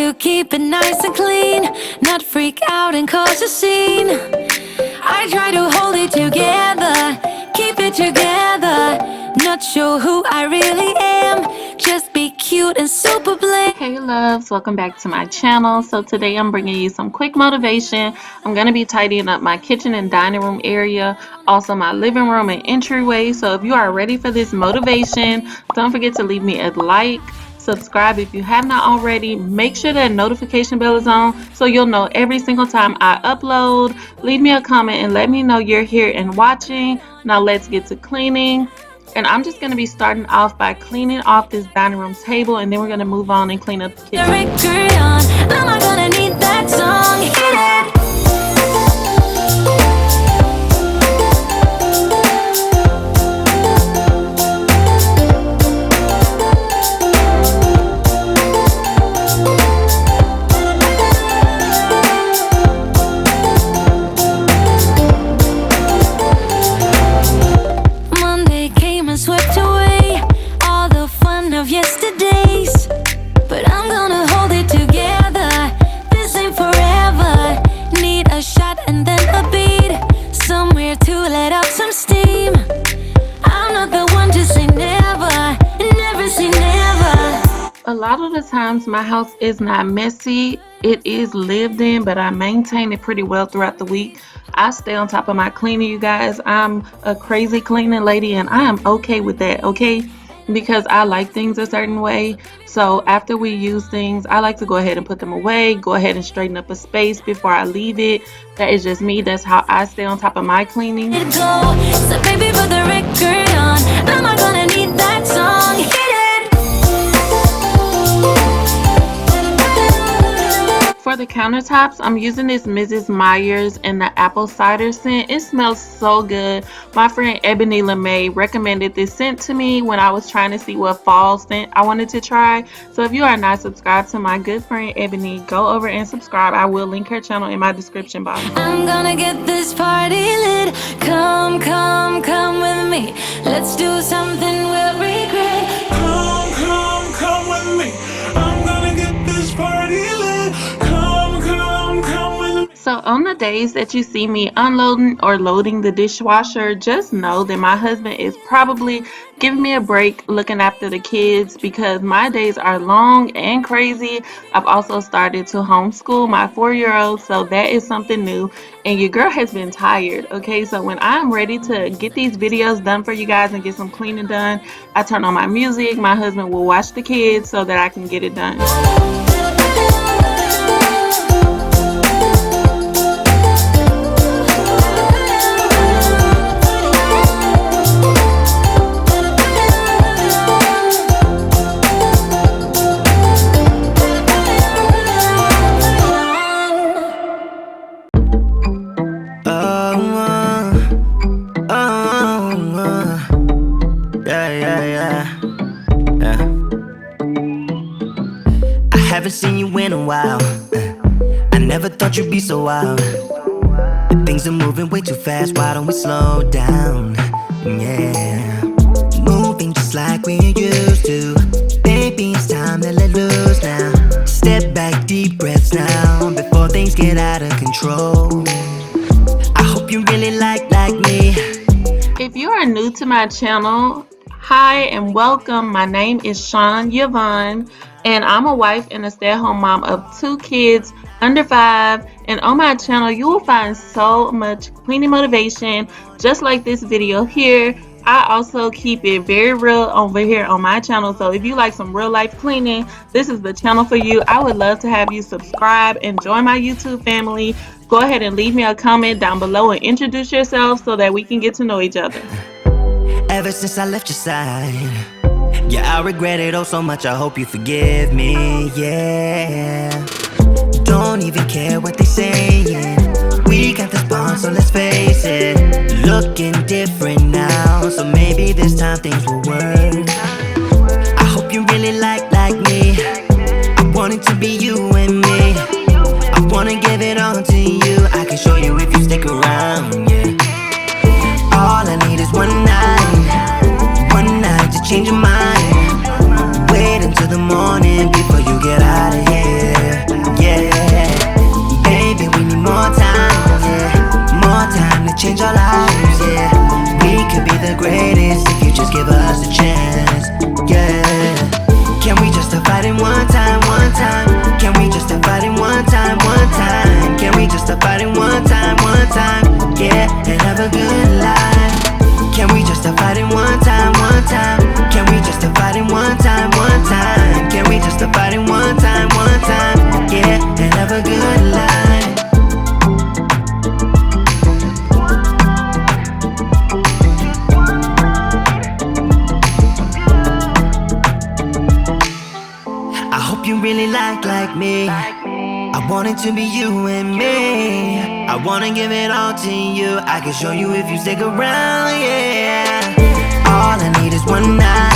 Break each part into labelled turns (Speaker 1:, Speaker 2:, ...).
Speaker 1: to keep it nice and clean, not freak out and cause a scene. I try to hold it together, keep it together, not sure who I really am, just be cute and super bland.
Speaker 2: Hey loves, welcome back to my channel. So today I'm bringing you some quick motivation. I'm going to be tidying up my kitchen and dining room area, also my living room and entryway. So if you are ready for this motivation, don't forget to leave me a like, subscribe if you have not already, make sure that notification bell is on so you'll know every single time I upload. Leave me a comment and let me know you're here and watching. Now let's get to cleaning. And I'm just going to be starting off by cleaning off this dining room table, and then we're going to move on and clean up the kitchen.
Speaker 1: Am I gonna need that song? Hit it. Monday came and swept away all the fun of yesterdays, but I'm gonna hold it together. This ain't forever. Need a shot and then a beat, somewhere to let out some steam. I'm not the one to say never, never say never.
Speaker 2: A lot of the times my house is not messy, it is lived in, but I maintain it pretty well throughout the week. I stay on top of my cleaning, you guys. I'm a crazy cleaning lady and I am okay with that, okay? Because I like things a certain way. So after we use things, I like to go ahead and put them away, go ahead and straighten up a space before I leave it. That is just me. That's how I stay on top of my cleaning.
Speaker 1: So baby, put the record on. Am I gonna need that song? Hit it.
Speaker 2: For the countertops, I'm using this Mrs. Meyer's and the apple cider scent. It smells so good. My friend Ebony LeMay recommended this scent to me when I was trying to see what fall scent I wanted to try. So if you are not subscribed to my good friend Ebony, go over and subscribe. I will link her channel in my description box.
Speaker 1: I'm gonna get this party lit. Come, come, come with me. Let's do something we'll regret.
Speaker 3: Come with me. I'm gonna get this party lit. Come with me.
Speaker 2: So on the days that you see me unloading or loading the dishwasher, just know that my husband is probably giving me a break looking after the kids because my days are long and crazy. I've also started to homeschool my 4-year-old, so that is something new. And your girl has been tired, okay? So when I'm ready to get these videos done for you guys and get some cleaning done, I turn on my music. My husband will watch the kids so that I can get it done.
Speaker 4: Haven't seen you in a while. I never thought you'd be so wild. Things are moving way too fast. Why don't we slow down? Yeah, moving just like we used to. Baby, it's time to let loose now. Step back, deep breaths now before things get out of control. I hope you really like me.
Speaker 2: If you are new to my channel, hi and welcome. My name is Shawn Yvonne, and I'm a wife and a stay-at-home mom of 2 kids under 5. And on my channel, you will find so much cleaning motivation, just like this video here. I also keep it very real over here on my channel. So if you like some real life cleaning, this is the channel for you. I would love to have you subscribe and join my YouTube family. Go ahead and leave me a comment down below and introduce yourself so that we can get to know each other.
Speaker 4: Ever since I left your side, yeah, I regret it oh so much. I hope you forgive me, yeah. Don't even care what they saying. We got this bond, so let's face it. Looking different now, so maybe this time things will work. I hope you really like me. I want it to be you and me. I wanna give it all to you. I can show you if you stick around, yeah. All I need is one night to change your mind. Wait until the morning before you get out of here. yeah, and have a good life. Can we just stop fighting one time, one time? Can we just stop fighting one time, one time? Can we just stop fighting one time, yeah, and have a good life. I hope you really like me. I want it to be you and me. I wanna give it all to you. I can show you if you stick around, yeah. All I need is one night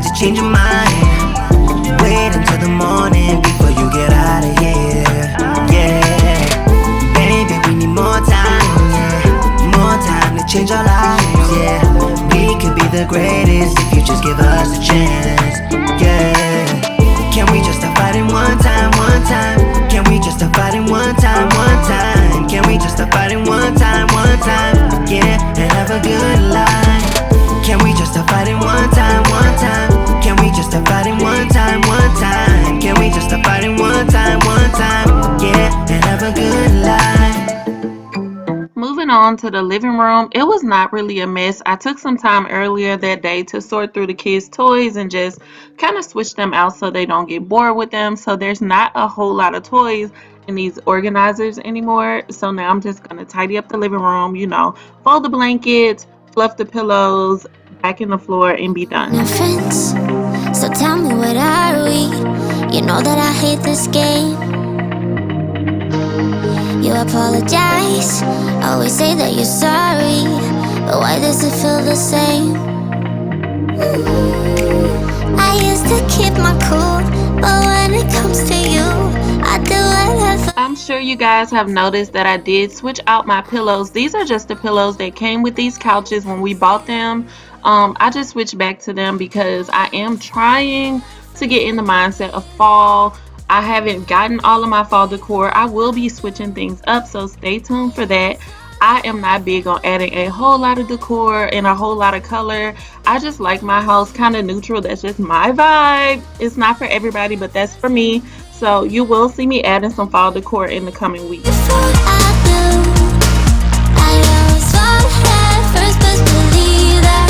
Speaker 4: to change your mind. Wait until the morning before you get out of here, yeah. Baby, we need more time, yeah. More time to change our lives, yeah. We could be the greatest if you just give us a chance, yeah. Can we just stop fighting one time, one time? Can we just stop fighting one time, one time? Can we just stop fighting one time, yeah, and have a good life? Can we just stop fighting one time, one time? Can we just stop fighting one time, one time? Can we just stop fighting one time, yeah, and have a good life?
Speaker 2: Moving on to the living room, it was not really a mess. I took some time earlier that day to sort through the kids' toys and just kind of switch them out so they don't get bored with them. So there's not a whole lot of toys in these organizers anymore. So now I'm just going to tidy up the living room, fold the blankets, fluff the pillows, back in the floor, and be done.
Speaker 1: Now friends, so tell me what are we? You know that I hate this game. You apologize, always say that you're sorry, but why does it feel the same? I used to keep my cool, but when it comes to you, I do whatever.
Speaker 2: I'm sure you guys have noticed that I did switch out my pillows. These are just the pillows that came with these couches when we bought them. I just switched back to them because I am trying to get in the mindset of fall. I haven't gotten all of my fall decor. I will be switching things up, so stay tuned for that. I am not big on adding a whole lot of decor and a whole lot of color. I just like my house kind of neutral. That's just my vibe. It's not for everybody, but that's for me. So you will see me adding some fall decor in the coming weeks.
Speaker 1: Before I do, I always fall head first, but believe that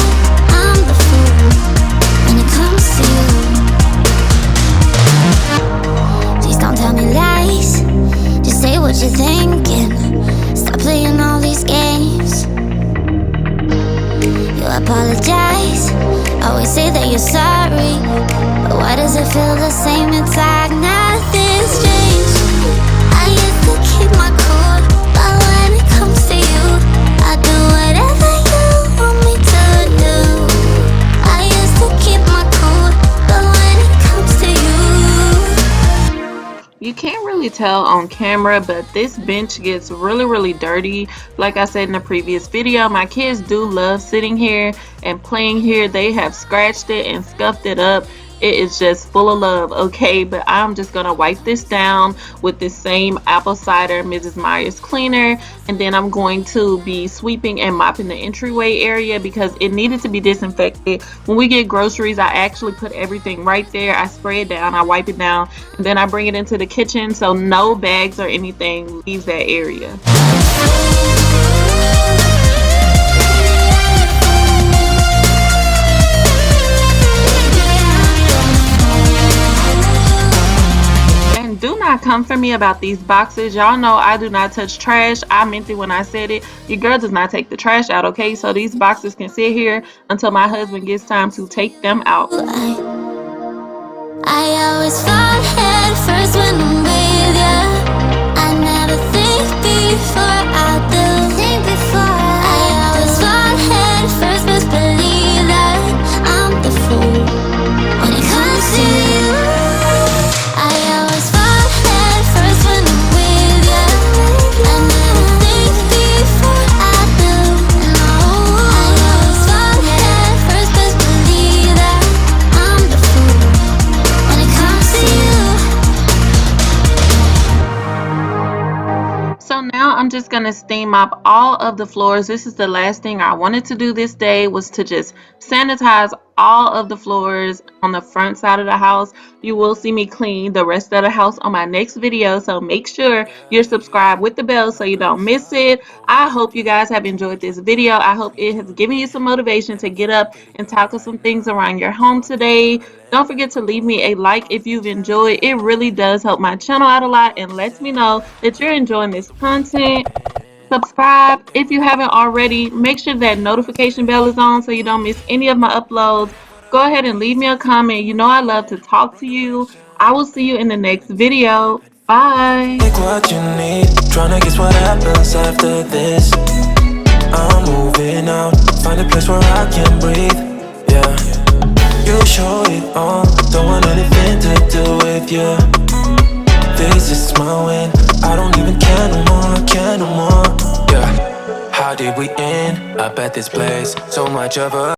Speaker 1: I'm the fool when it comes to you. Please don't tell me lies, just say what you're thinking. Stop playing all these games. You apologize, always say that you're sorry, but why does it feel the same? It's like nothing's changed. I used to keep my cool, but when it comes to you, I do whatever you want me to do. I used to keep my cool, but when it comes to you.
Speaker 2: You can't really tell on camera, but this bench gets really dirty. Like I said in the previous video, my kids do love sitting here and playing here. They have scratched it and scuffed it up. It is just full of love, okay? But I'm just gonna wipe this down with this same apple cider Mrs. Meyer's cleaner, and then I'm going to be sweeping and mopping the entryway area because it needed to be disinfected. When we get groceries, I actually put everything right there. I spray it down, I wipe it down, and then I bring it into the kitchen so no bags or anything leaves that area. Do not come for me about these boxes. Y'all know I do not touch trash. I meant it when I said it. Your girl does not take the trash out, okay? So these boxes can sit here until my husband gets time to take them out.
Speaker 1: I always fall head first when I'm with ya. I never think before I do. I always fall head first, but believe that I'm the fool when it comes to you. I always fall head first when I'm with ya. I never think before I do. No, I always fall head first, but believe that I'm the fool when it comes to you.
Speaker 2: So now I'm just gonna steam mop all of the floors. This is the last thing I wanted to do this day, was to just sanitize all of the floors on the front side of the house. You will see me clean the rest of the house on my next video, so make sure you're subscribed with the bell so you don't miss it. I hope you guys have enjoyed this video. I hope it has given you some motivation to get up and tackle some things around your home today. Don't forget to leave me a like if you've enjoyed. It really does help my channel out a lot and lets me know that you're enjoying this content. Subscribe if you haven't already. Make sure that notification bell is on so you don't miss any of my uploads. Go ahead and leave me a comment. You know I love to talk to you. I will see you in the next video. Bye.
Speaker 3: Take what you need, tryna guess what happens after this. I'm moving out, find a place where I can breathe. Yeah, you show it all, don't want anything to do with you. This is my win, I don't even care no more, care no more. Yeah, how did we end up at this place? So much of a